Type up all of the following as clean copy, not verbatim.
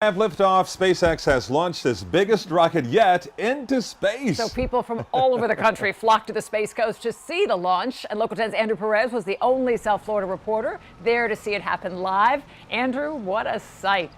Have liftoff, SpaceX has launched its biggest rocket yet into space. So people from all over the country flocked to the Space Coast to see the launch. And Local 10's Andrew Perez was the only South Florida reporter there to see it happen live. Andrew, what a sight.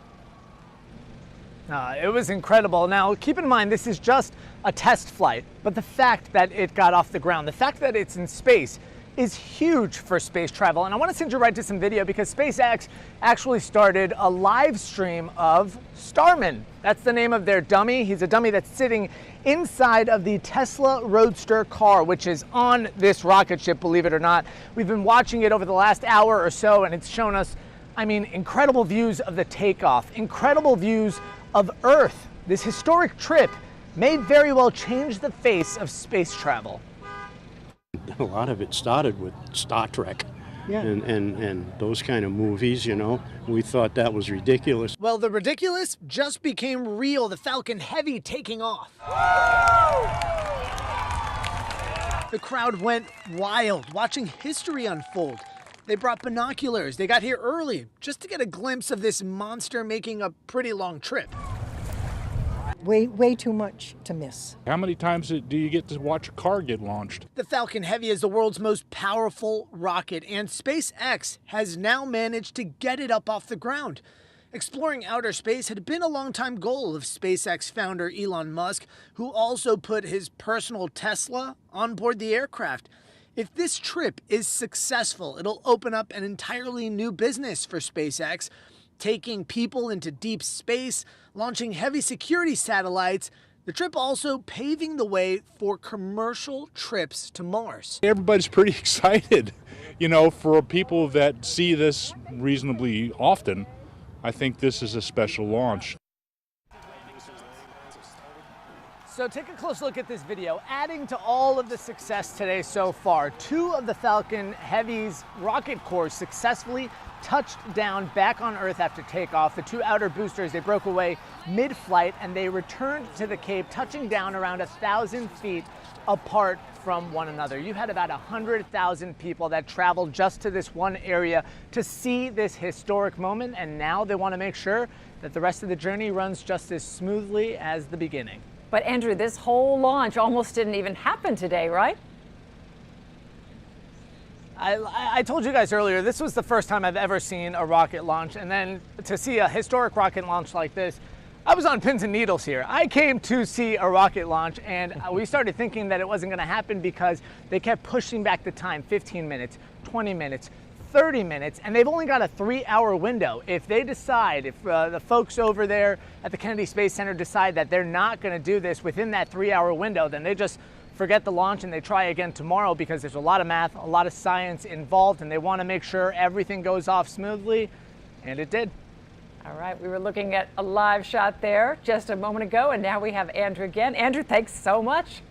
It was incredible. Now, keep in mind, this is just a test flight, but the fact that it got off the ground, the fact that it's in space, is huge for space travel. And I want to send you right to some video because SpaceX actually started a live stream of Starman. That's the name of their dummy. He's a dummy that's sitting inside of the Tesla Roadster car, which is on this rocket ship, believe it or not. We've been watching it over the last hour or so, and it's shown us, I mean, incredible views of the takeoff, incredible views of Earth. This historic trip may very well change the face of space travel. A lot of it started with Star Trek and those kind of movies, you know. We thought that was ridiculous. Well, the ridiculous just became real. The Falcon Heavy taking off. The crowd went wild, watching history unfold. They brought binoculars. They got here early just to get a glimpse of this monster making a pretty long trip. Way too much to miss. How many times do you get to watch a car get launched? The Falcon Heavy is the world's most powerful rocket, and SpaceX has now managed to get it up off the ground. Exploring outer space had been a long-time goal of SpaceX founder Elon Musk, who also put his personal Tesla on board the aircraft. If this trip is successful, it'll open up an entirely new business for SpaceX, taking people into deep space, launching heavy security satellites. The trip also paving the way for commercial trips to Mars. Everybody's pretty excited. You know, for people that see this reasonably often, I think this is a special launch. So take a close look at this video. Adding to all of the success today so far, 2 of the Falcon Heavy's rocket cores successfully touched down back on Earth after takeoff. The 2 outer boosters, they broke away mid-flight and they returned to the Cape, touching down around 1,000 feet apart from one another. You had about 100,000 people that traveled just to this one area to see this historic moment, and now they want to make sure that the rest of the journey runs just as smoothly as the beginning. But Andrew, this whole launch almost didn't even happen today, right? I told you guys earlier, this was the first time I've ever seen a rocket launch, and then to see a historic rocket launch like this, I was on pins and needles here. I came to see a rocket launch, and we started thinking that it wasn't going to happen because they kept pushing back the time, 15 minutes, 20 minutes, 30 minutes, and they've only got a 3-hour window. If they decide, if the folks over there at the Kennedy Space Center decide that they're not going to do this within that 3-hour window, then they just forget the launch and they try again tomorrow, because there's a lot of math, a lot of science involved, and they want to make sure everything goes off smoothly, and it did. All right, we were looking at a live shot there just a moment ago, and now we have Andrew again. Andrew, thanks so much.